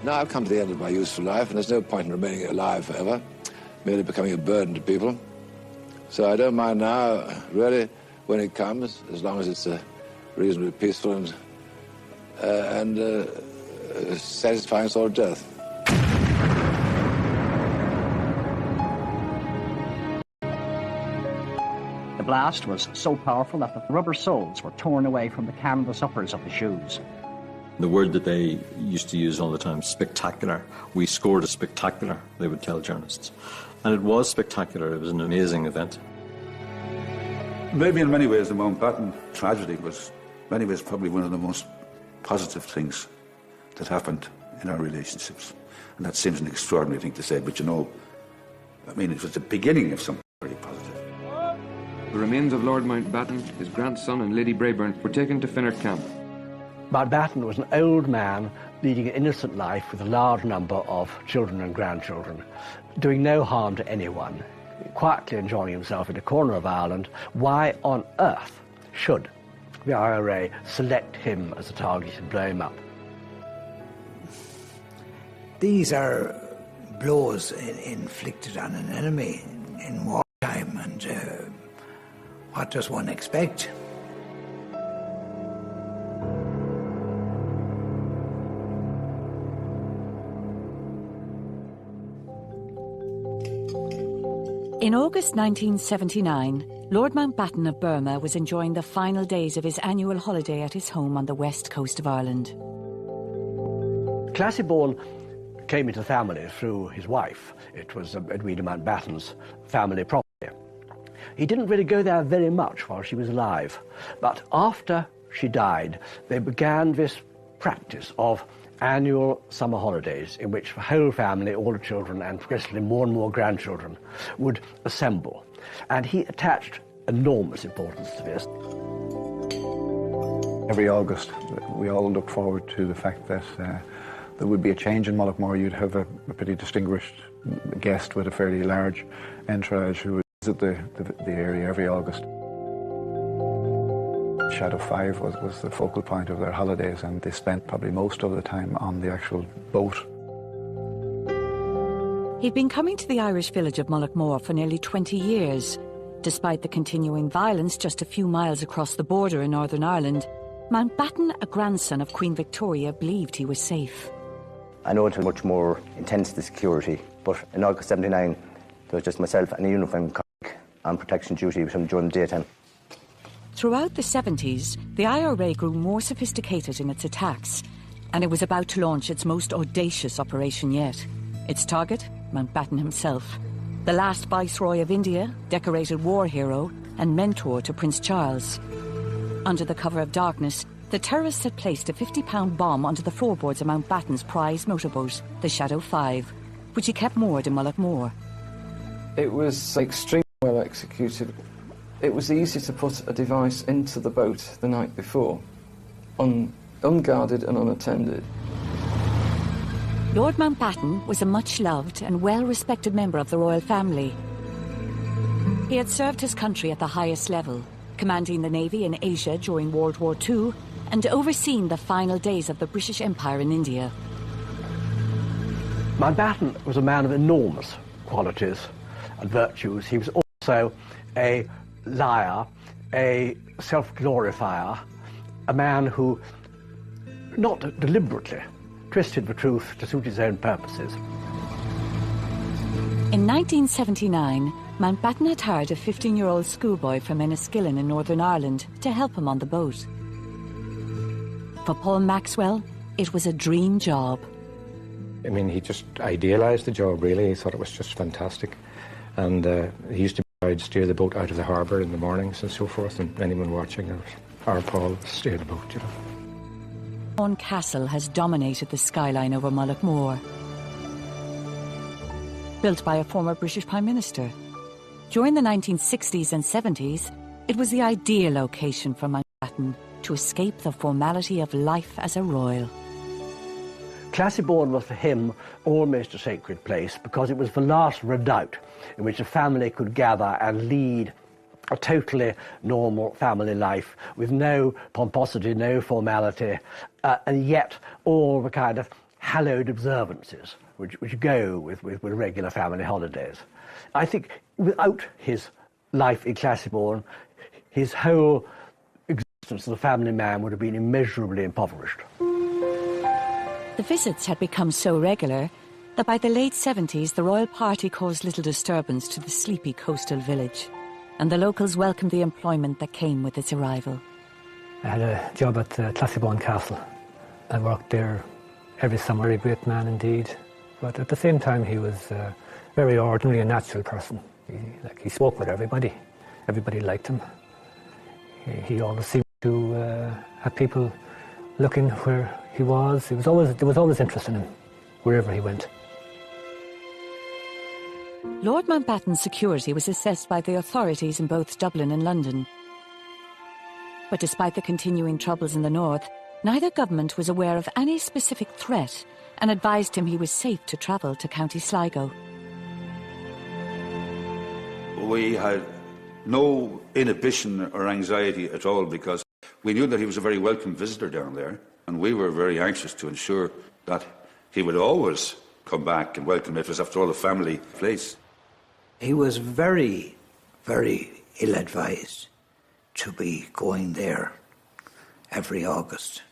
Now I've come to the end of my useful life, and there's no point in remaining alive forever, merely becoming a burden to people. So I don't mind now, really, when it comes, as long as it's reasonably peaceful and a satisfying sort of death. The blast was so powerful that the rubber soles were torn away from the canvas uppers of the shoes. The word that they used to use all the time, spectacular. We scored a spectacular, they would tell journalists. And it was spectacular. It was an amazing event. Maybe in many ways the Mountbatten tragedy was, in many ways, probably one of the most positive things that happened in our relationships. And that seems an extraordinary thing to say, but you know, I mean, it was the beginning of something very positive. The remains of Lord Mountbatten, his grandson and Lady Brabourne were taken to Finner Camp. Mountbatten was an old man leading an innocent life with a large number of children and grandchildren, doing no harm to anyone, quietly enjoying himself in a corner of Ireland. Why on earth should the IRA select him as a target and blow him up? These are blows inflicted on an enemy in wartime, and what does one expect? In August 1979, Lord Mountbatten of Burma was enjoying the final days of his annual holiday at his home on the west coast of Ireland. Classybourne came into the family through his wife. It was Edwina Mountbatten's family property. He didn't really go there very much while she was alive, but after she died, they began this practice of annual summer holidays in which the whole family, all the children and progressively more and more grandchildren would assemble. And he attached enormous importance to this. Every August, we all look forward to the fact that there would be a change in Mullaghmore. You'd have a pretty distinguished guest with a fairly large entourage who would visit the area every August. Shadow 5 was the focal point of their holidays, and they spent probably most of the time on the actual boat. He'd been coming to the Irish village of Mullaghmore for nearly 20 years. Despite the continuing violence just a few miles across the border in Northern Ireland, Mountbatten, a grandson of Queen Victoria, believed he was safe. I know it was much more intense, the security, but in August 79, there was just myself and a uniformed colleague on protection duty during the daytime. Throughout the 70s, the IRA grew more sophisticated in its attacks, and it was about to launch its most audacious operation yet. Its target, Mountbatten himself, the last Viceroy of India, decorated war hero, and mentor to Prince Charles. Under the cover of darkness, the terrorists had placed a 50-pound bomb onto the floorboards of Mountbatten's prized motorboat, the Shadow 5, which he kept moored in Mullaghmore. It was extremely well executed. It was easy to put a device into the boat the night before, unguarded and unattended. Lord Mountbatten was a much-loved and well-respected member of the royal family. He had served his country at the highest level, commanding the Navy in Asia during World War II and overseeing the final days of the British Empire in India. Mountbatten was a man of enormous qualities and virtues. He was also a liar, a self-glorifier, a man who, not deliberately, twisted the truth to suit his own purposes. In 1979, Mountbatten had hired a 15-year-old schoolboy from Enniskillen in Northern Ireland to help him on the boat. For Paul Maxwell, it was a dream job. I mean, he just idealised the job, really. He thought it was just fantastic. And he used to I'd steer the boat out of the harbour in the mornings and so forth, and anyone watching, our Paul steer the boat, you know. Vaughan Castle has dominated the skyline over Mullaghmore. Built by a former British Prime Minister. During the 1960s and 70s, it was the ideal location for Mountbatten to escape the formality of life as a royal. Classybourne was for him almost a sacred place because it was the last redoubt in which a family could gather and lead a totally normal family life with no pomposity, no formality, and yet all the kind of hallowed observances which go with regular family holidays. I think without his life in Classieborne, his whole existence as a family man would have been immeasurably impoverished. The visits had become so regular that by the late 70s the royal party caused little disturbance to the sleepy coastal village, and the locals welcomed the employment that came with its arrival. I had a job at Classieborne Castle. I worked there every summer. A great man indeed, but at the same time he was very ordinary and natural person. He spoke with everybody. Everybody liked him. He always seemed to have people looking where he was. There was always interest in him, wherever he went. Lord Mountbatten's security was assessed by the authorities in both Dublin and London. But despite the continuing troubles in the north, neither government was aware of any specific threat and advised him he was safe to travel to County Sligo. We had no inhibition or anxiety at all because we knew that he was a very welcome visitor down there, and we were very anxious to ensure that he would always come back and welcome it. It was, after all, a family place. He was very, very ill-advised to be going there every August.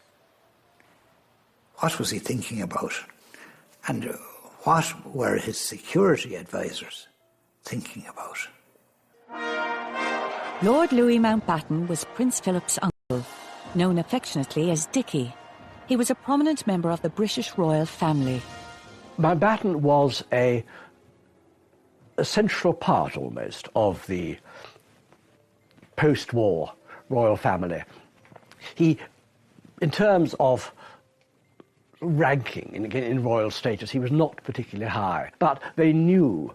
What was he thinking about? And what were his security advisors thinking about? Lord Louis Mountbatten was Prince Philip's uncle, known affectionately as Dickie. He was a prominent member of the British royal family. Mountbatten was a central part, almost, of the post-war royal family. He, in terms of ranking in royal status, he was not particularly high, but they knew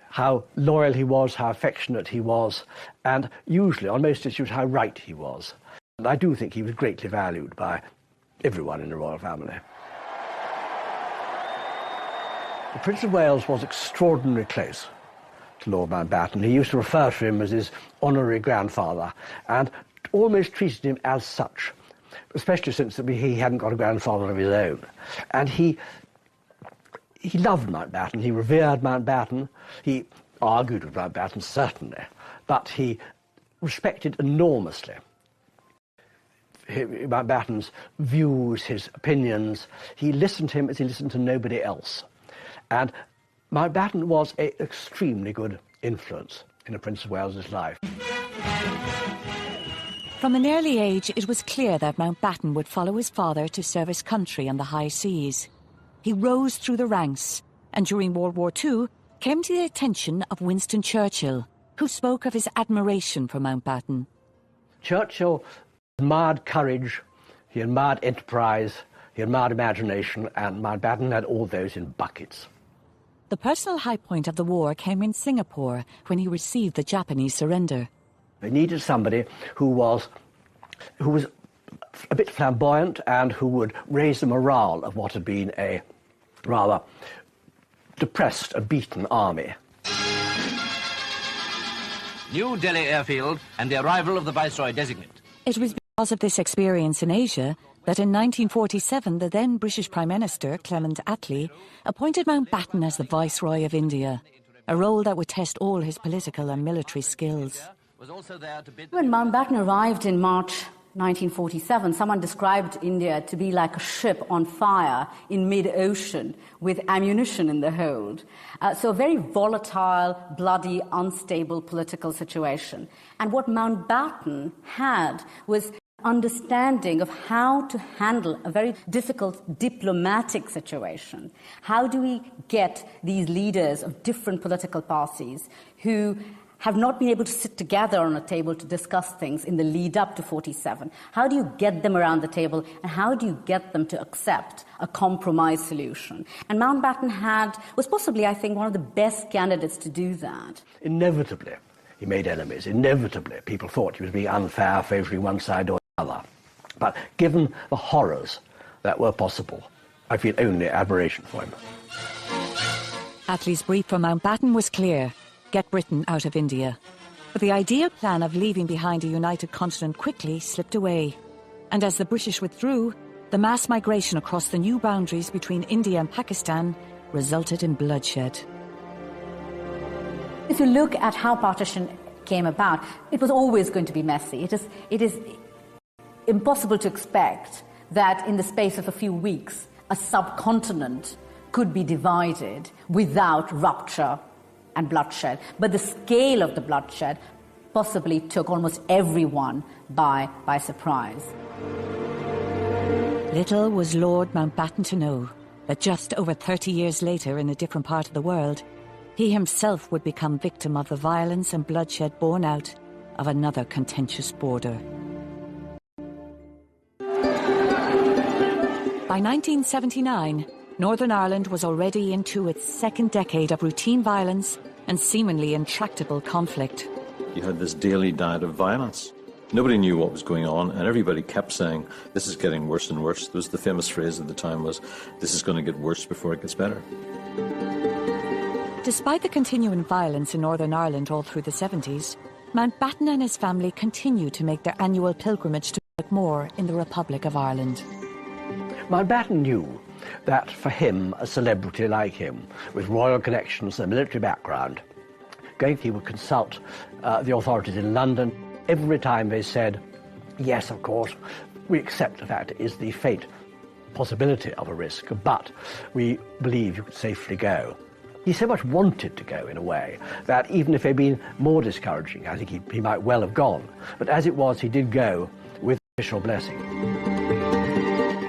how loyal he was, how affectionate he was, and usually, on most issues, how right he was. And I do think he was greatly valued by everyone in the royal family. The Prince of Wales was extraordinarily close to Lord Mountbatten. He used to refer to him as his honorary grandfather and almost treated him as such, especially since he hadn't got a grandfather of his own. And he loved Mountbatten, he revered Mountbatten, he argued with Mountbatten, certainly, but he respected enormously Mountbatten's views, his opinions. He listened to him as he listened to nobody else. And Mountbatten was an extremely good influence in the Prince of Wales's life. From an early age, it was clear that Mountbatten would follow his father to serve his country on the high seas. He rose through the ranks, and during World War II, came to the attention of Winston Churchill, who spoke of his admiration for Mountbatten. Churchill admired courage, he admired enterprise, he admired imagination, and Mountbatten had all those in buckets. The personal high point of the war came in Singapore when he received the Japanese surrender. They needed somebody who was a bit flamboyant and who would raise the morale of what had been a rather depressed and beaten army. New Delhi airfield and the arrival of the Viceroy designate. It was because of this experience in Asia that in 1947 the then British Prime Minister, Clement Attlee, appointed Mountbatten as the Viceroy of India, a role that would test all his political and military skills. When Mountbatten arrived in March 1947, someone described India to be like a ship on fire in mid-ocean with ammunition in the hold. So a very volatile, bloody, unstable political situation. And what Mountbatten had was understanding of how to handle a very difficult diplomatic situation. How do we get these leaders of different political parties who have not been able to sit together on a table to discuss things in the lead up to 47. How do you get them around the table, and how do you get them to accept a compromise solution? And Mountbatten was possibly, I think, one of the best candidates to do that. Inevitably, he made enemies. Inevitably, people thought he was being unfair, favouring one side or the other. But given the horrors that were possible, I feel only admiration for him. Attlee's brief for Mountbatten was clear: get Britain out of India. But the ideal plan of leaving behind a united continent quickly slipped away. And as the British withdrew, the mass migration across the new boundaries between India and Pakistan resulted in bloodshed. If you look at how partition came about, it was always going to be messy. It is impossible to expect that in the space of a few weeks, a subcontinent could be divided without rupture and bloodshed. But the scale of the bloodshed possibly took almost everyone by surprise. Little was Lord Mountbatten to know that just over 30 years later, in a different part of the world, he himself would become victim of the violence and bloodshed born out of another contentious border. By 1979, Northern Ireland was already into its second decade of routine violence and seemingly intractable conflict. You had this daily diet of violence. Nobody knew what was going on, and everybody kept saying, this is getting worse and worse. There was the famous phrase at the time was, this is going to get worse before it gets better. Despite the continuing violence in Northern Ireland all through the 70s, Mountbatten and his family continued to make their annual pilgrimage to Moore in the Republic of Ireland. Mountbatten knew that for him, a celebrity like him, with royal connections and a military background, he would consult the authorities in London. Every time they said, yes, of course, we accept the fact it is the fate, possibility of a risk, but we believe you could safely go. He so much wanted to go, in a way, that even if they'd been more discouraging, I think he might well have gone. But as it was, he did go with official blessing.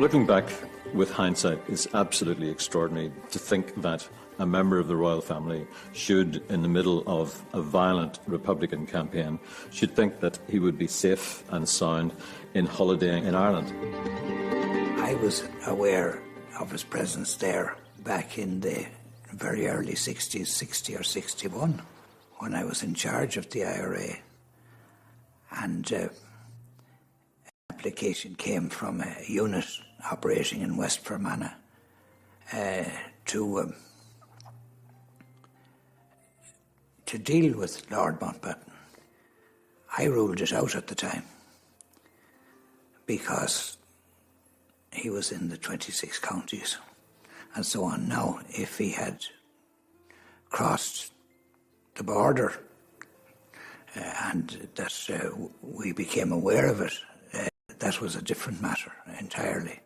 Looking back with hindsight, it's absolutely extraordinary to think that a member of the royal family should, in the middle of a violent Republican campaign, should think that he would be safe and sound in holidaying in Ireland. I was aware of his presence there back in the very early 60s, 60 or 61, when I was in charge of the IRA. And an application came from a unit operating in West Fermanagh to deal with Lord Mountbatten. I ruled it out at the time because he was in the 26 counties and so on. Now, if he had crossed the border and that we became aware of it, that was a different matter entirely.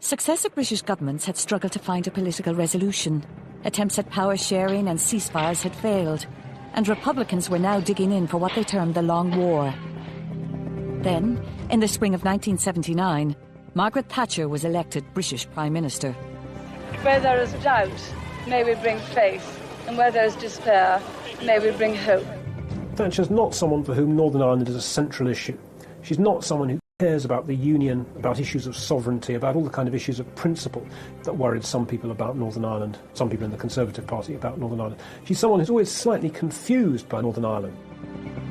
Successive British governments had struggled to find a political resolution. Attempts at power sharing and ceasefires had failed, and Republicans were now digging in for what they termed the Long War. Then, in the spring of 1979, Margaret Thatcher was elected British Prime Minister. Where there is doubt, may we bring faith, and where there is despair, may we bring hope. Thatcher's not someone for whom Northern Ireland is a central issue. She's not someone who cares about the union, about issues of sovereignty, about all the kind of issues of principle that worried some people about Northern Ireland, some people in the Conservative Party about Northern Ireland. She's someone who's always slightly confused by Northern Ireland.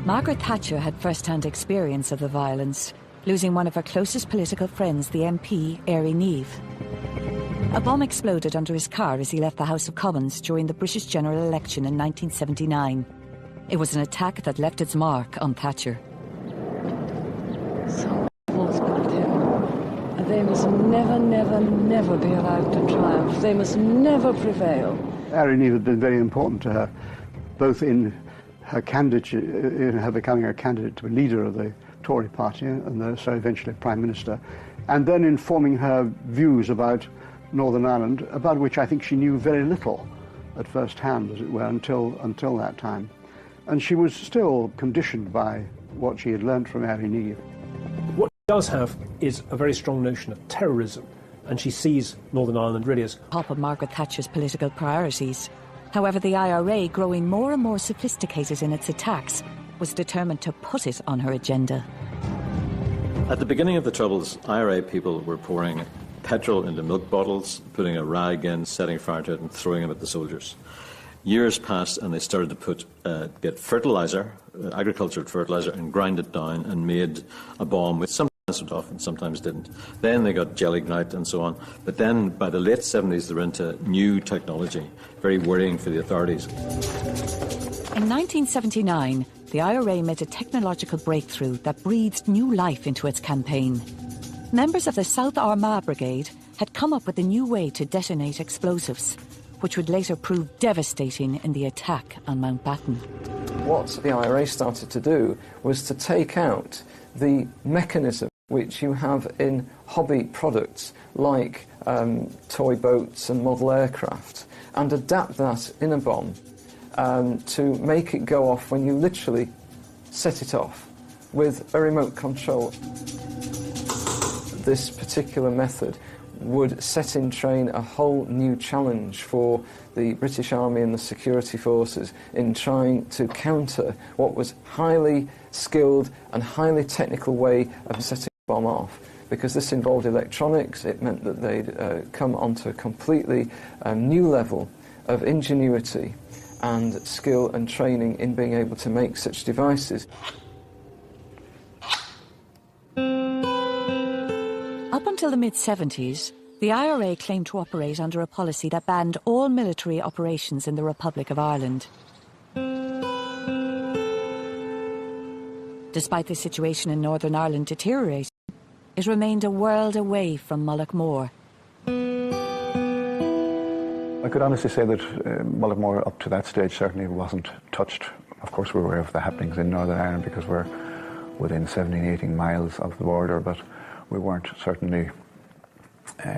Margaret Thatcher had first-hand experience of the violence, losing one of her closest political friends, the MP, Éire Niamh. A bomb exploded under his car as he left the House of Commons during the British general election in 1979. It was an attack that left its mark on Thatcher. They must never, never, never be allowed to triumph. They must never prevail. Éire Niamh had been very important to her, both in her candidature, in her becoming a candidate to be leader of the Tory party and so eventually Prime Minister, and then in forming her views about Northern Ireland, about which I think she knew very little at first hand, as it were, until that time. And she was still conditioned by what she had learnt from Éire Niamh. What she does have is a very strong notion of terrorism, and she sees Northern Ireland really as top of Margaret Thatcher's political priorities. However, the IRA, growing more and more sophisticated in its attacks, was determined to put it on her agenda. At the beginning of the Troubles, IRA people were pouring petrol into milk bottles, putting a rag in, setting fire to it and throwing them at the soldiers. Years passed and they started to get fertiliser, agricultural fertiliser, and grind it down and made a bomb which sometimes went off and sometimes didn't. Then they got jelly grout and so on. But then by the late 70s they were into new technology, very worrying for the authorities. In 1979, the IRA made a technological breakthrough that breathed new life into its campaign. members of the South Armagh Brigade had come up with a new way to detonate explosives, which would later prove devastating in the attack on Mountbatten. What the IRA started to do was to take out the mechanism which you have in hobby products like toy boats and model aircraft, and adapt that in a bomb to make it go off when you literally set it off with a remote control. This particular method would set in train a whole new challenge for the British Army and the security forces in trying to counter what was highly skilled and highly technical way of setting a bomb off. Because this involved electronics, it meant that they'd come onto a completely new level of ingenuity and skill and training in being able to make such devices. Up until the mid-70s, the IRA claimed to operate under a policy that banned all military operations in the Republic of Ireland. Despite the situation in Northern Ireland deteriorating, it remained a world away from Mullaghmore. I could honestly say that Mullaghmore up to that stage certainly wasn't touched. Of course we're aware of the happenings in Northern Ireland because we're within 17, 18 miles of the border, but we weren't certainly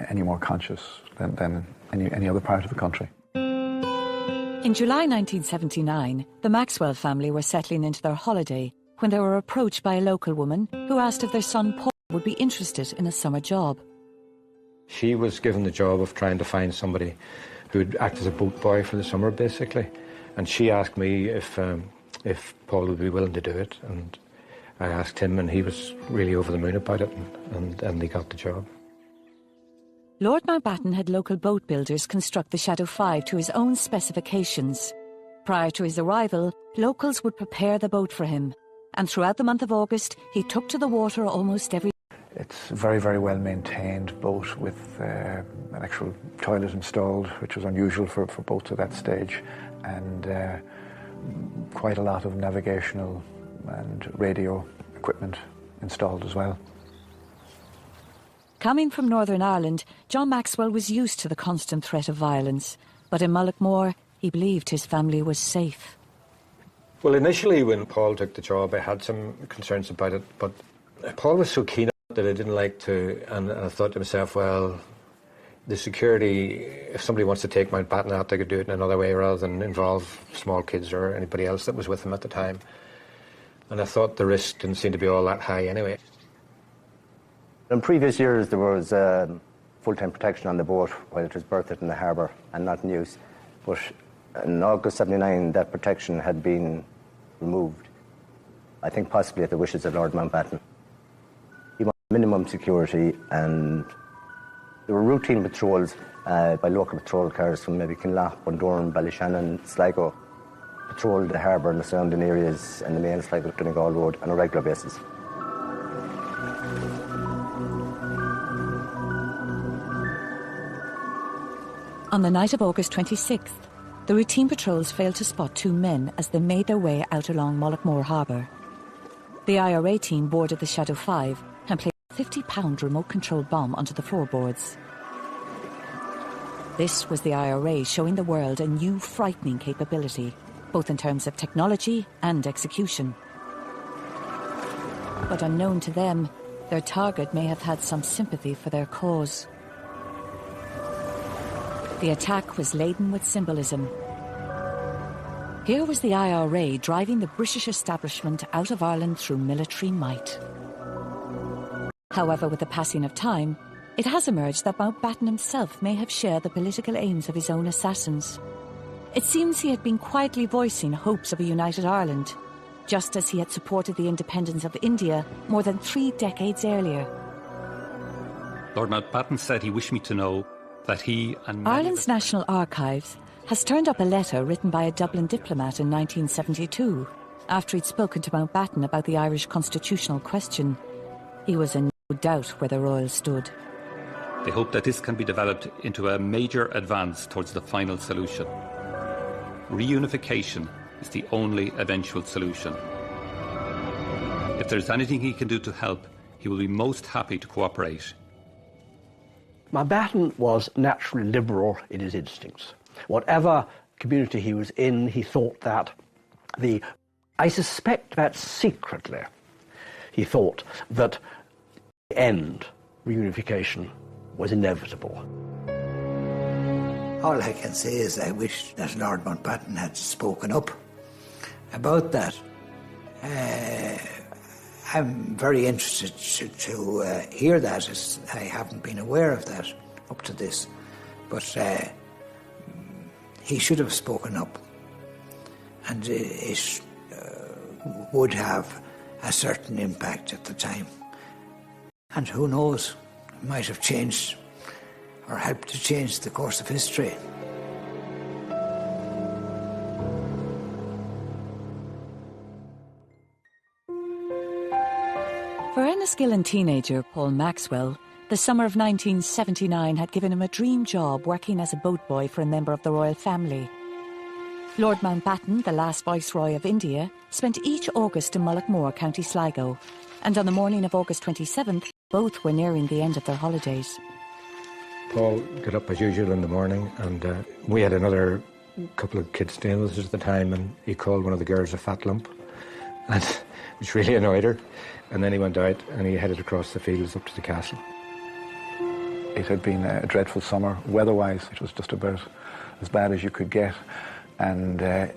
any more conscious than any other part of the country. In July 1979, the Maxwell family were settling into their holiday when they were approached by a local woman who asked if their son Paul would be interested in a summer job. She was given the job of trying to find somebody who would act as a boat boy for the summer, basically. And she asked me if Paul would be willing to do it. And I asked him, and he was really over the moon about it, and he got the job. Lord Mountbatten had local boat builders construct the Shadow 5 to his own specifications. Prior to his arrival, locals would prepare the boat for him. And throughout the month of August, he took to the water almost every day. It's a very, very well-maintained boat with an actual toilet installed, which was unusual for boats at that stage, and quite a lot of navigational and radio equipment installed as well. Coming from Northern Ireland, John Maxwell was used to the constant threat of violence, but in Mullaghmore, he believed his family was safe. Well, initially when Paul took the job, I had some concerns about it, but Paul was so keen that I didn't like to, and I thought to myself, well, the security, if somebody wants to take Mountbatten out, they could do it in another way rather than involve small kids or anybody else that was with them at the time. And I thought the risk didn't seem to be all that high anyway. In previous years, there was full-time protection on the boat while it was berthed in the harbour and not in use. But in August '79, that protection had been removed, I think possibly at the wishes of Lord Mountbatten. He wanted minimum security, and there were routine patrols by local patrol cars from maybe Kinlough, Bundoran, Ballyshannon, Sligo, patrolled the harbour and the surrounding areas and the main Sligo Donegal Road on a regular basis. On the night of August 26th, the routine patrols failed to spot two men as they made their way out along Mullaghmore Harbour. The IRA team boarded the Shadow 5 and placed a 50-pound remote-controlled bomb onto the floorboards. This was the IRA showing the world a new frightening capability, both in terms of technology and execution. But unknown to them, their target may have had some sympathy for their cause. The attack was laden with symbolism. Here was the IRA driving the British establishment out of Ireland through military might. However, with the passing of time, it has emerged that Mountbatten himself may have shared the political aims of his own assassins. It seems he had been quietly voicing hopes of a united Ireland, just as he had supported the independence of India more than 3 decades earlier. Lord Mountbatten said he wished me to know that he and Ireland's National Archives has turned up a letter written by a Dublin diplomat in 1972 after he'd spoken to Mountbatten about the Irish constitutional question. He was in no doubt where the Royal stood. They hope that this can be developed into a major advance towards the final solution. Reunification is the only eventual solution. If there's anything he can do to help, he he will be most happy to cooperate. Mountbatten was naturally liberal in his instincts. Whatever community he was in, he thought that I suspect that secretly he thought that the end, reunification, was inevitable. All I can say is I wish that Lord Mountbatten had spoken up about that. I'm very interested to hear that, as I haven't been aware of that up to this. But he should have spoken up, and it would have a certain impact at the time. And who knows, it might have changed or helped to change the course of history. For Enniskillen teenager Paul Maxwell, the summer of 1979 had given him a dream job working as a boatboy for a member of the royal family. Lord Mountbatten, the last Viceroy of India, spent each August in Mullaghmore, County Sligo, and on the morning of August 27th, both were nearing the end of their holidays. Paul got up as usual in the morning, and we had another couple of kids staying with us at the time, and he called one of the girls a fat lump, and which really annoyed her. And then he went out and he headed across the fields up to the castle. It had been a dreadful summer. Weather-wise, it was just about as bad as you could get. And that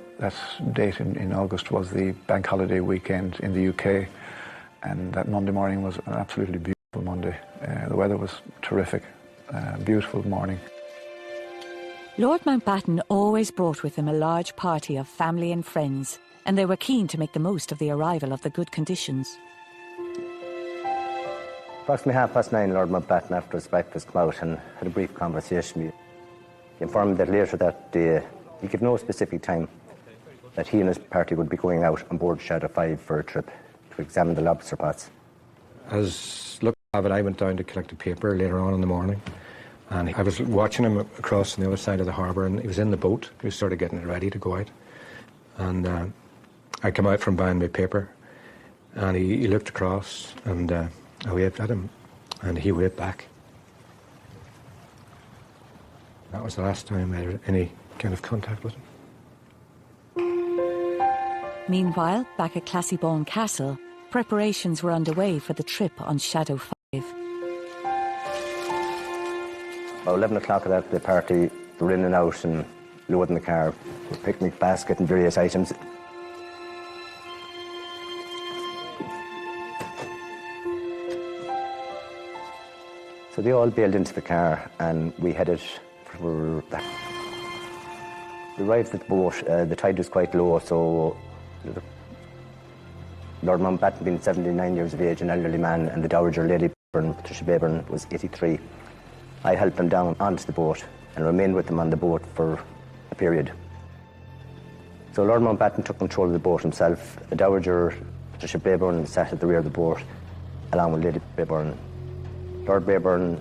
date in August was the bank holiday weekend in the UK. And that Monday morning was an absolutely beautiful Monday. The weather was terrific. Beautiful morning. Lord Mountbatten always brought with him a large party of family and friends, and they were keen to make the most of the arrival of the good conditions. Approximately 9:30, Lord Mountbatten, after his breakfast, came out and had a brief conversation with me. He informed me that later that day, he gave no specific time, that he and his party would be going out on board Shadow 5 for a trip to examine the lobster pots. As luck would have it, I went down to collect a paper later on in the morning, and I was watching him across on the other side of the harbour, and he was in the boat. He was sort of getting it ready to go out. And I came out from buying my paper, and he looked across, and I waved at him, and he waved back. That was the last time I had any kind of contact with him. Meanwhile, back at Classiebawn Castle, preparations were underway for the trip on Shadow 5. About 11 o'clock at that, the party were in and out and loading the car with picnic basket and various items. So they all bailed into the car and we headed for that. We arrived at the boat. The tide was quite low, so Lord Mountbatten, being 79 years of age, an elderly man, and the Dowager Lady Patricia Bayburn was 83. I helped them down onto the boat and remained with them on the boat for a period. So Lord Mountbatten took control of the boat himself. The Dowager Patricia Bayburn sat at the rear of the boat, along with Lady Bayburn. Lord Bayburn,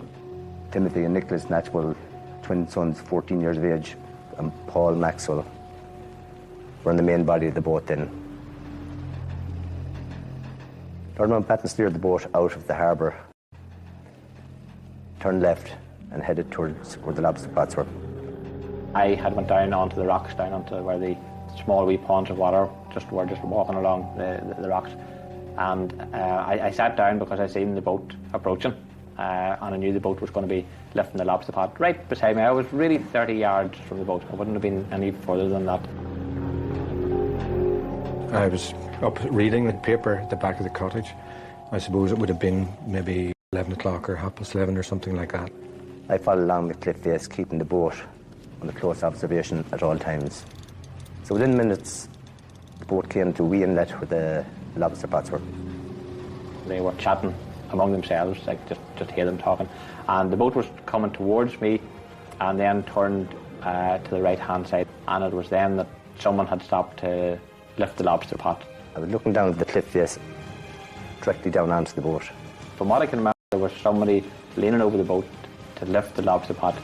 Timothy and Nicholas Natchwell, twin sons, 14 years of age, and Paul Maxwell were in the main body of the boat then. Lord Mountbatten steered the boat out of the harbour, turned left and headed towards where the lobster pots were. I had went down onto the rocks, down onto where the small wee ponds of water were just walking along the rocks. And I sat down because I seen the boat approaching. And I knew the boat was going to be lifting the lobster pot right beside me. I was really 30 yards from the boat. I wouldn't have been any further than that. I was up reading the paper at the back of the cottage. I suppose it would have been maybe 11 o'clock or 11:30 or something like that. I followed along the cliff face, keeping the boat under close observation at all times. So within minutes, the boat came to a wee inlet where the lobster pots were. They were chatting among themselves, like just hear them talking. And the boat was coming towards me and then turned to the right-hand side. And it was then that someone had stopped to lift the lobster pot. I was looking down at the cliff face, directly down onto the boat. From what I can remember, there was somebody leaning over the boat to lift the lobster pot.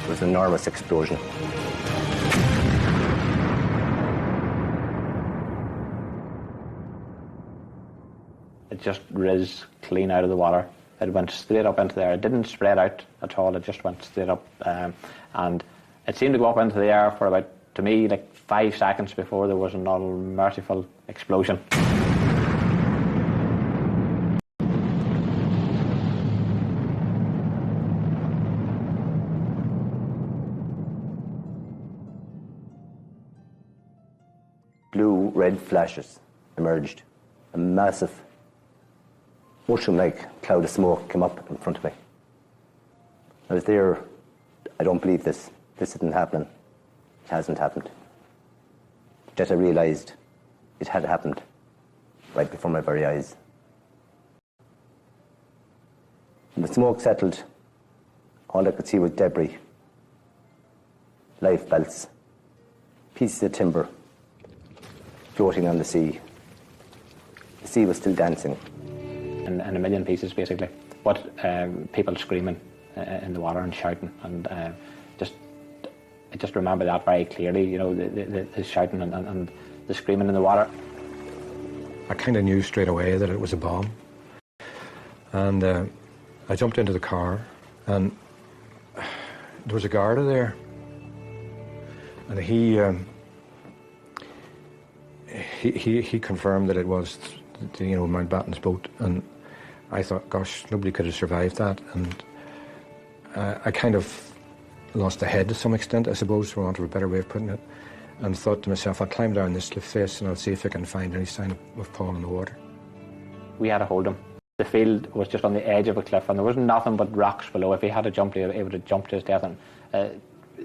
There was an enormous explosion. It just riz clean out of the water. It went straight up into there. It didn't spread out at all. It just went straight up. And it seemed to go up into the air for about, to me, like 5 seconds before there was another merciful explosion. Blue-red flashes emerged. A massive, mushroom-like cloud of smoke came up in front of me. I was there. I don't believe this. This isn't happening. It hasn't happened. Yet I realised it had happened right before my very eyes. When the smoke settled, all I could see was debris, life belts, pieces of timber floating on the sea. The sea was still dancing. In a million pieces, basically. But people screaming in the water and shouting, and I just remember that very clearly, you know, the shouting and the screaming in the water. I kind of knew straight away that it was a bomb. And I jumped into the car, and there was a Garda there. And he confirmed that it was, you know, Mountbatten's boat. And I thought, gosh, nobody could have survived that. And I kind of lost the head to some extent, I suppose, for want of a better way of putting it, and thought to myself, I'll climb down this cliff face and I'll see if I can find any sign of Paul in the water. We had to hold him. The field was just on the edge of a cliff, and there was nothing but rocks below. If he had jumped, he would have jumped to his death. And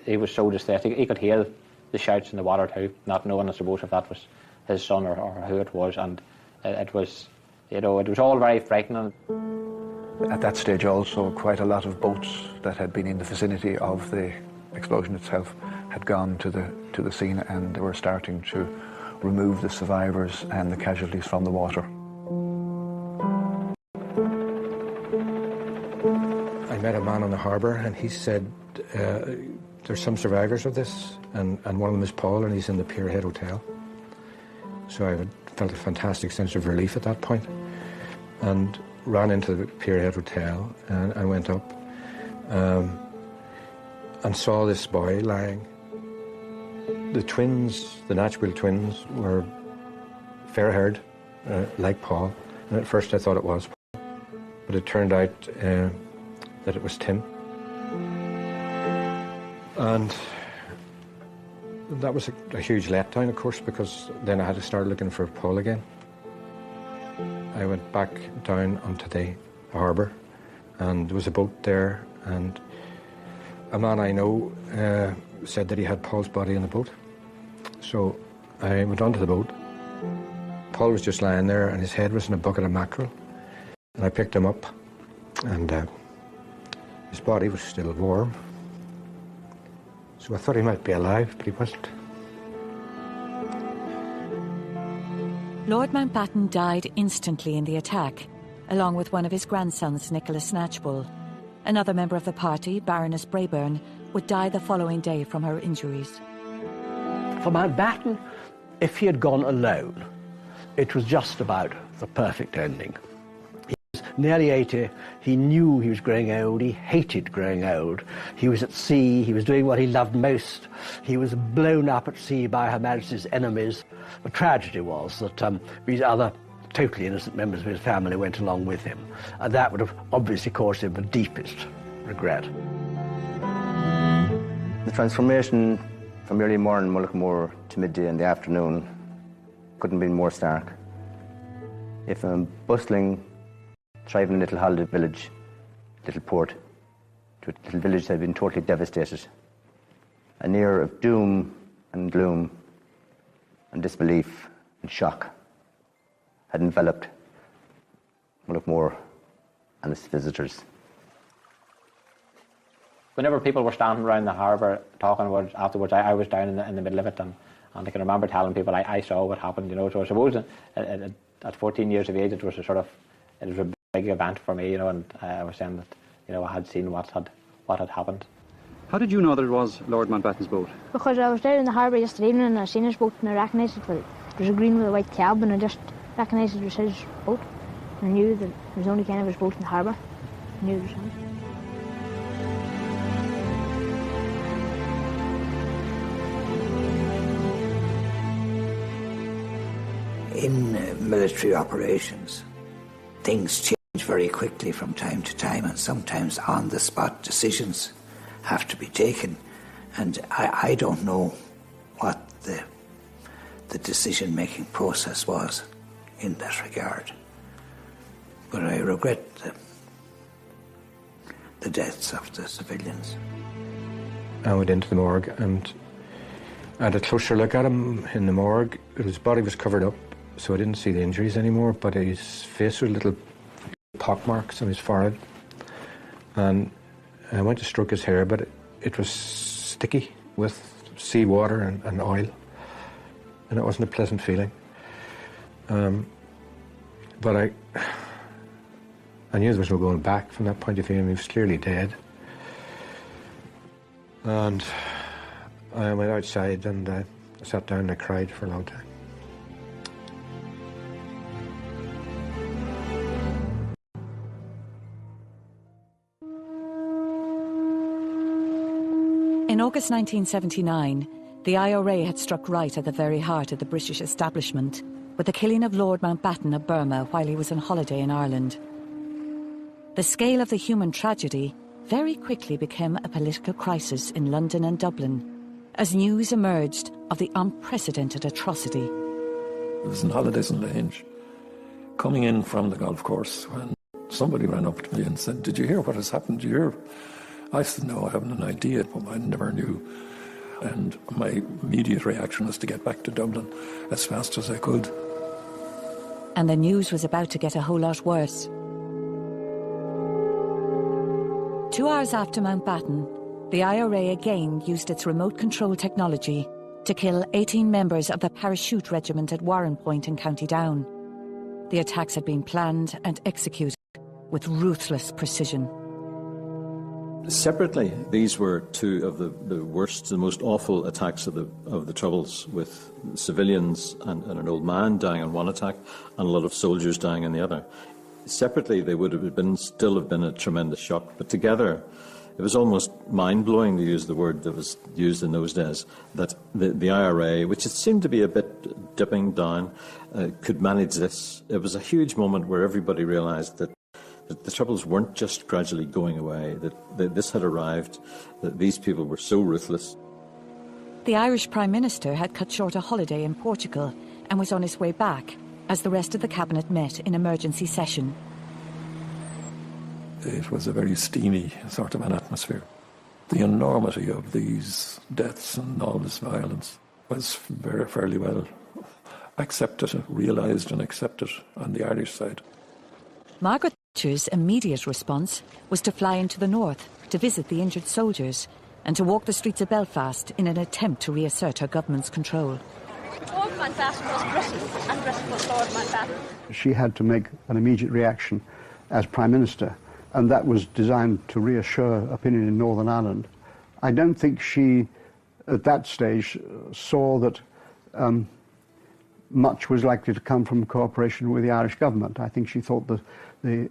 he was so distressed. He could hear the shouts in the water too, not knowing, I suppose, if that was his son or who it was. And it was, you know, it was all very frightening. At that stage also, quite a lot of boats that had been in the vicinity of the explosion itself had gone to the scene, and they were starting to remove the survivors and the casualties from the water. I met a man on the harbour, and he said, there's some survivors of this, and one of them is Paul, and he's in the Pierhead Hotel. So I felt a fantastic sense of relief at that point, and ran into the Pierhead Hotel and went up and saw this boy lying. The twins, the Natchwell twins, were fair-haired, like Paul, and at first I thought it was Paul, but it turned out that it was Tim. And that was a huge letdown, of course, because then I had to start looking for Paul again. I went back down onto the harbour, and there was a boat there, and a man I know said that he had Paul's body in the boat. So I went onto the boat. Paul was just lying there, and his head was in a bucket of mackerel. And I picked him up, and his body was still warm. So I thought he might be alive, but he wasn't. Lord Mountbatten died instantly in the attack, along with one of his grandsons, Nicholas Snatchbull. Another member of the party, Baroness Brabourne, would die the following day from her injuries. For Mountbatten, if he had gone alone, it was just about the perfect ending. He was nearly 80, he knew he was growing old, he hated growing old. He was at sea, he was doing what he loved most. He was blown up at sea by Her Majesty's enemies. The tragedy was that these other totally innocent members of his family went along with him, and that would have obviously caused him the deepest regret. The transformation from early morning Mullaghmore to midday in the afternoon couldn't have been more stark. If a bustling, thriving little holiday village, little port, to a little village that had been totally devastated, an air of doom and gloom and disbelief and shock had enveloped Mullaghmore and its visitors. Whenever people were standing around the harbour talking about it afterwards, I was down in the middle of it, and I can remember telling people I saw what happened, you know. So I suppose at 14 years of age it was a big event for me, you know, and I was saying that, you know, I had seen what had happened. How did you know that it was Lord Mountbatten's boat? Because I was there in the harbour yesterday evening and I seen his boat and I recognised it. Well, there was a green with a white cab and I just recognised it was his boat. I knew that there was only Canada's boat in the harbour. I knew there was one. In military operations, things change very quickly from time to time, and sometimes on-the-spot decisions have to be taken. And I don't know what the decision-making process was in that regard. But I regret the deaths of the civilians. I went into the morgue and I had a closer look at him in the morgue. His body was covered up, so I didn't see the injuries anymore, but his face was little pock marks on his forehead. And I went to stroke his hair, but it was sticky with seawater and oil, and it wasn't a pleasant feeling. But I knew there was no going back from that point of view. I mean, he was clearly dead. And I went outside and I sat down and I cried for a long time. In August 1979, the IRA had struck right at the very heart of the British establishment with the killing of Lord Mountbatten of Burma while he was on holiday in Ireland. The scale of the human tragedy very quickly became a political crisis in London and Dublin as news emerged of the unprecedented atrocity. I was on holidays in Lange, coming in from the golf course when somebody ran up to me and said, "Did you hear what has happened? Did you hear?" I said, "No, I haven't an idea," but I never knew. And my immediate reaction was to get back to Dublin as fast as I could. And the news was about to get a whole lot worse. 2 hours after Mountbatten, the IRA again used its remote control technology to kill 18 members of the Parachute Regiment at Warren Point in County Down. The attacks had been planned and executed with ruthless precision. Separately, these were two of the worst, the most awful attacks of the Troubles, with civilians and an old man dying in one attack and a lot of soldiers dying in the other. Separately, they would have still have been a tremendous shock, but together, it was almost mind-blowing, to use the word that was used in those days, that the IRA, which it seemed to be a bit dipping down, could manage this. It was a huge moment where everybody realised that the Troubles weren't just gradually going away, that this had arrived, that these people were so ruthless. The Irish Prime Minister had cut short a holiday in Portugal and was on his way back as the rest of the cabinet met in emergency session. It was a very steamy sort of an atmosphere. The enormity of these deaths and all this violence was fairly well accepted, realised and accepted on the Irish side. Margaret Thatcher's immediate response was to fly into the north to visit the injured soldiers and to walk the streets of Belfast in an attempt to reassert her government's control. Lord Mountbatten was Britain, and Britain was Lord Mountbatten. She had to make an immediate reaction as Prime Minister, and that was designed to reassure opinion in Northern Ireland. I don't think she, at that stage, saw that much was likely to come from cooperation with the Irish government. I think she thought that the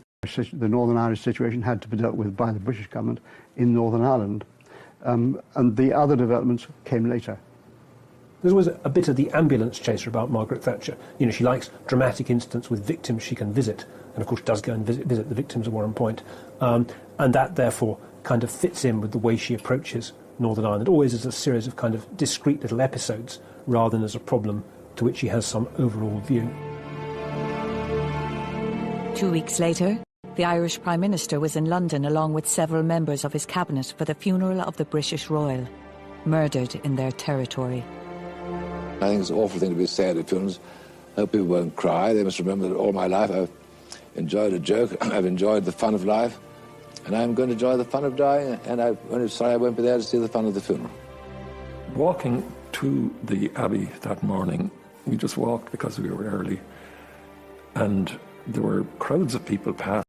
Northern Irish situation had to be dealt with by the British government in Northern Ireland. And the other developments came later. There's always a bit of the ambulance chaser about Margaret Thatcher. You know, she likes dramatic incidents with victims she can visit, and of course does go and visit the victims of Warren Point. And that, therefore, kind of fits in with the way she approaches Northern Ireland, always as a series of kind of discrete little episodes, rather than as a problem to which she has some overall view. 2 weeks later, the Irish Prime Minister was in London along with several members of his cabinet for the funeral of the British Royal, murdered in their territory. I think it's an awful thing to be sad at funerals. I hope people won't cry. They must remember that all my life I've enjoyed a joke, I've enjoyed the fun of life, and I'm going to enjoy the fun of dying, and I'm only sorry I won't be there to see the fun of the funeral. Walking to the Abbey that morning, we just walked because we were early, and there were crowds of people past,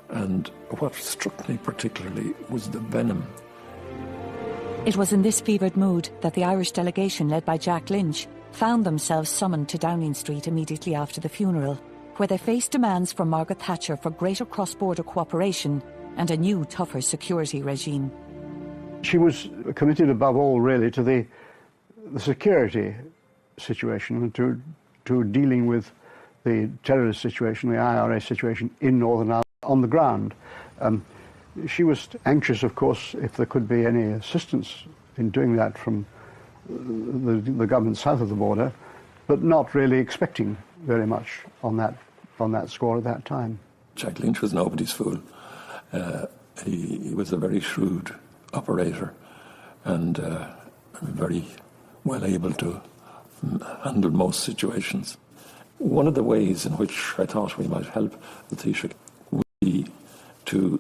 and what struck me particularly was the venom. It was in this fevered mood that the Irish delegation led by Jack Lynch found themselves summoned to Downing Street immediately after the funeral, where they faced demands from Margaret Thatcher for greater cross-border cooperation and a new, tougher security regime. She was committed above all, really, to the security situation and to dealing with the terrorist situation, the IRA situation in Northern Ireland on the ground. She was anxious, of course, if there could be any assistance in doing that from the government south of the border, but not really expecting very much on that score at that time. Jack Lynch was nobody's fool. He was a very shrewd operator and very well able to handle most situations. One of the ways in which I thought we might help the Taoiseach would be to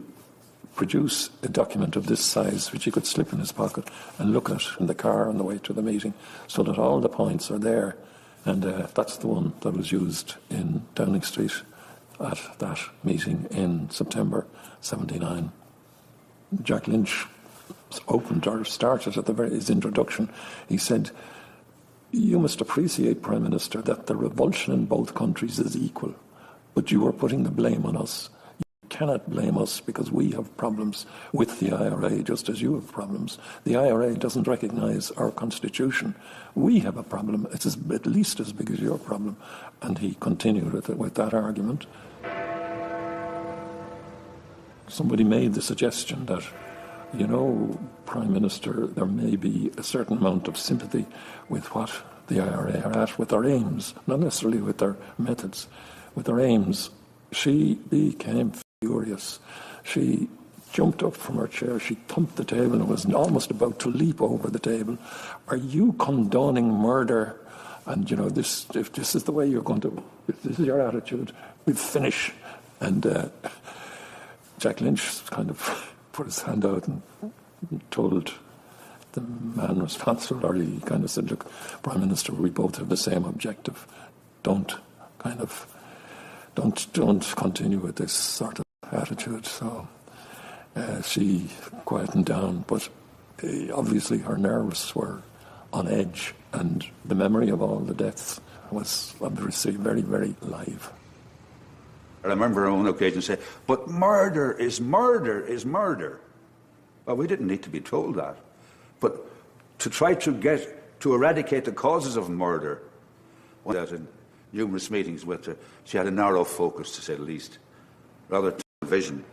produce a document of this size which he could slip in his pocket and look at in the car on the way to the meeting, so that all the points are there. And that's the one that was used in Downing Street at that meeting in September 79. Jack Lynch opened or started at his introduction. He said, "You must appreciate, Prime Minister, that the revulsion in both countries is equal, but you are putting the blame on us. You cannot blame us because we have problems with the IRA just as you have problems. The IRA doesn't recognise our constitution. We have a problem. It's at least as big as your problem." And he continued with that argument. Somebody made the suggestion that, you know, Prime Minister, there may be a certain amount of sympathy with what the IRA are at, with their aims, not necessarily with their methods, with their aims. She became furious. She jumped up from her chair, she thumped the table and was almost about to leap over the table. "Are you condoning murder? And, you know, if this is the way you're going to, if this is your attitude, we'll finish." And Jack Lynch kind of put his hand out and told the man responsible, or he kind of said, "Look, Prime Minister, we both have the same objective. Don't continue with this sort of attitude." So she quietened down, but obviously her nerves were on edge, and the memory of all the deaths was obviously very, very live. I remember on one occasion saying, "But murder is murder is murder." Well, we didn't need to be told that. But to try to eradicate the causes of murder, that in numerous meetings with her, she had a narrow focus, to say the least, rather tunnel vision.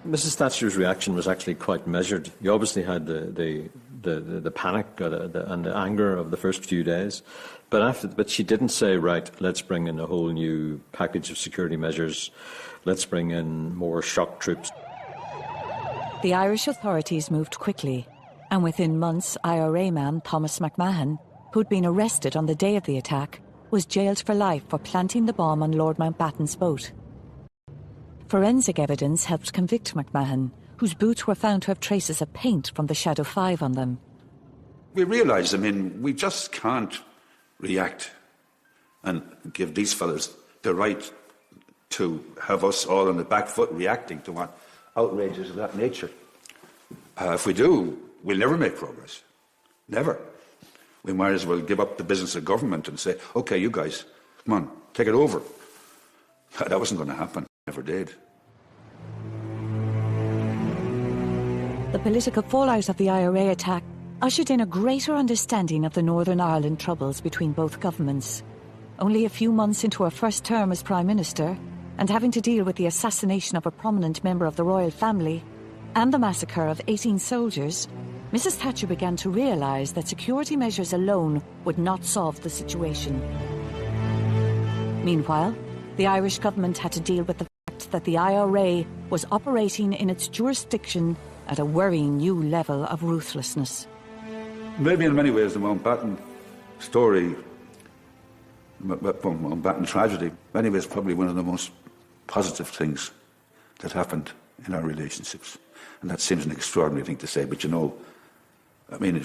Mrs. Thatcher's reaction was actually quite measured. You obviously had the panic and the anger of the first few days, but she didn't say, "Right, let's bring in a whole new package of security measures. Let's bring in more shock troops." The Irish authorities moved quickly, and within months, IRA man Thomas McMahon, who'd been arrested on the day of the attack, was jailed for life for planting the bomb on Lord Mountbatten's boat. Forensic evidence helped convict McMahon, whose boots were found to have traces of paint from the Shadow 5 on them. We realised, we just can't react and give these fellas the right to have us all on the back foot reacting to what outrages of that nature. If we do, we'll never make progress. Never. We might as well give up the business of government and say, "OK, you guys, come on, take it over." That wasn't going to happen. Never did. The political fallout of the IRA attack ushered in a greater understanding of the Northern Ireland troubles between both governments. Only a few months into her first term as Prime Minister, and having to deal with the assassination of a prominent member of the royal family and the massacre of 18 soldiers, Mrs. Thatcher began to realise that security measures alone would not solve the situation. Meanwhile, the Irish government had to deal with the fact that the IRA was operating in its jurisdiction at a worrying new level of ruthlessness. Maybe in many ways the Mountbatten story, Mountbatten tragedy, in many ways probably one of the most positive things that happened in our relationships. And that seems an extraordinary thing to say, but it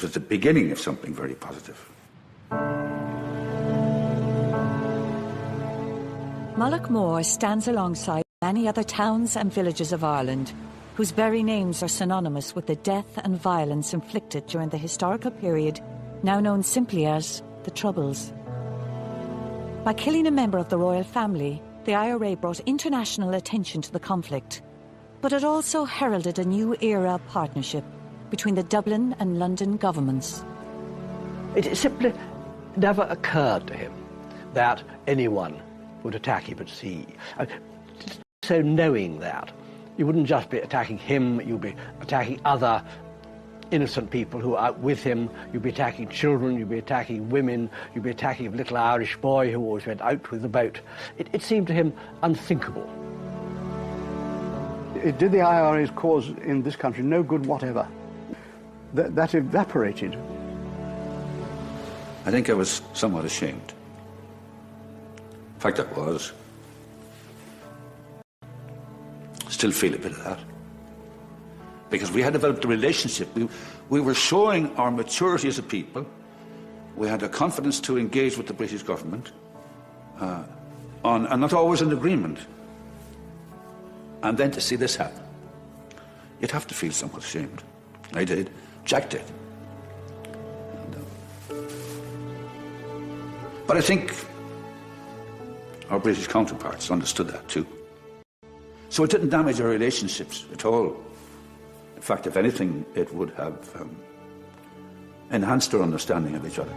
was the beginning of something very positive. Mullaghmore stands alongside many other towns and villages of Ireland, whose very names are synonymous with the death and violence inflicted during the historical period now known simply as the Troubles. By killing a member of the royal family, the IRA brought international attention to the conflict. But it also heralded a new era of partnership between the Dublin and London governments. It simply never occurred to him that anyone would attack him at sea. So knowing that, you wouldn't just be attacking him, you'd be attacking other innocent people who are out with him, you'd be attacking children, you'd be attacking women, you'd be attacking a little Irish boy who always went out with the boat. It seemed to him unthinkable. It did the IRA's cause in this country no good whatever. That evaporated. I think I was somewhat ashamed. In fact, I was. Still feel a bit of that. Because we had developed a relationship. We were showing our maturity as a people. We had a confidence to engage with the British government, and not always in agreement. And then to see this happen, you'd have to feel somewhat ashamed. I did. Jack did. But I think our British counterparts understood that too. So it didn't damage our relationships at all. In fact, if anything, it would have enhanced our understanding of each other.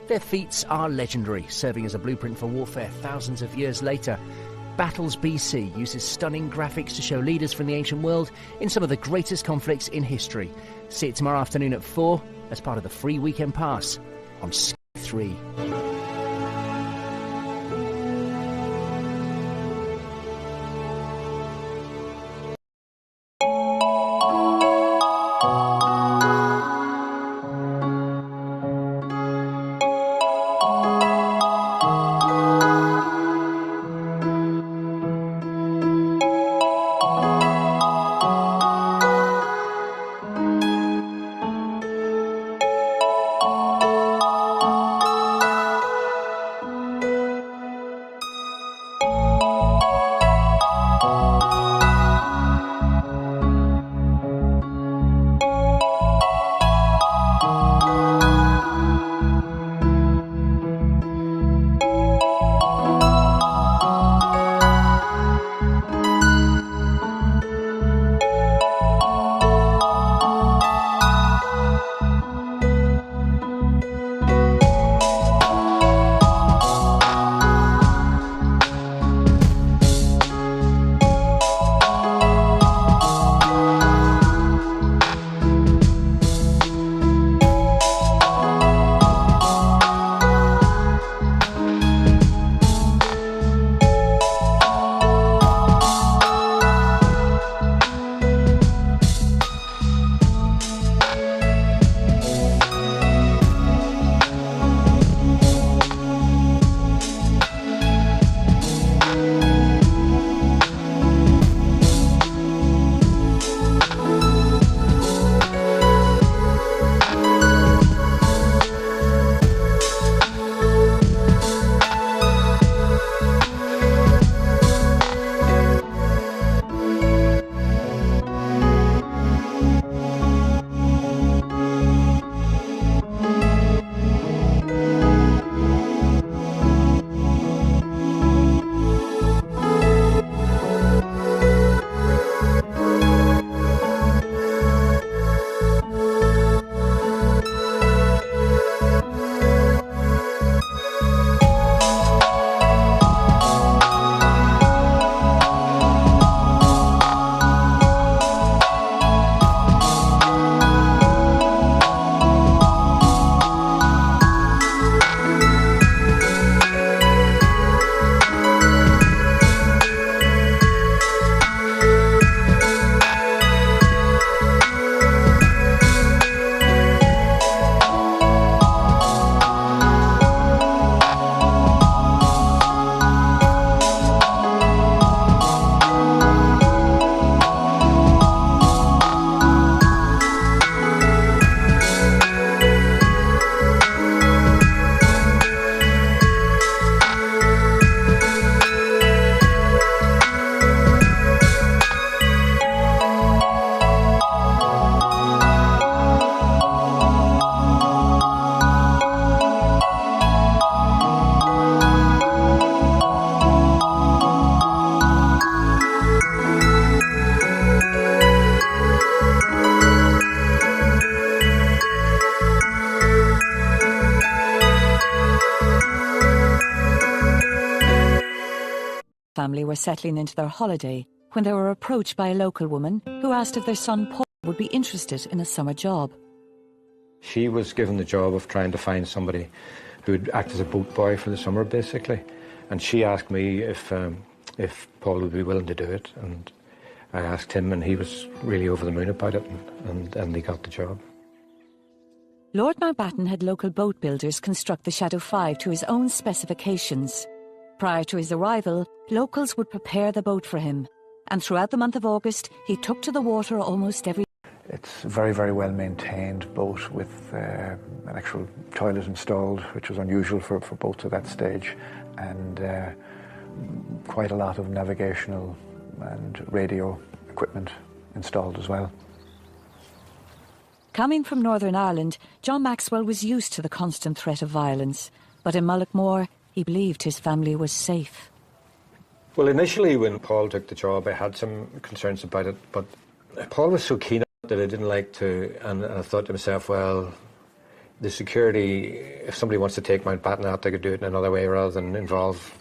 Their feats are legendary, serving as a blueprint for warfare thousands of years later. Battles BC uses stunning graphics to show leaders from the ancient world in some of the greatest conflicts in history. See it tomorrow afternoon at 4 as part of the free weekend pass on Sky 3. family were settling into their holiday when they were approached by a local woman who asked if their son Paul would be interested in a summer job. She was given the job of trying to find somebody who would act as a boat boy for the summer, basically. And she asked me if Paul would be willing to do it. And I asked him, and he was really over the moon about it, and he got the job. Lord Mountbatten had local boat builders construct the Shadow 5 to his own specifications. Prior to his arrival, locals would prepare the boat for him, and throughout the month of August, he took to the water almost every day. It's a very, very well maintained boat with an actual toilet installed, which was unusual for boats at that stage, and quite a lot of navigational and radio equipment installed as well. Coming from Northern Ireland, John Maxwell was used to the constant threat of violence, but in Mullaghmore, he believed his family was safe. Well, initially when Paul took the job, I had some concerns about it, but Paul was so keen on it that I didn't like to, and I thought to myself, well, the security, if somebody wants to take Mountbatten out, they could do it in another way rather than involve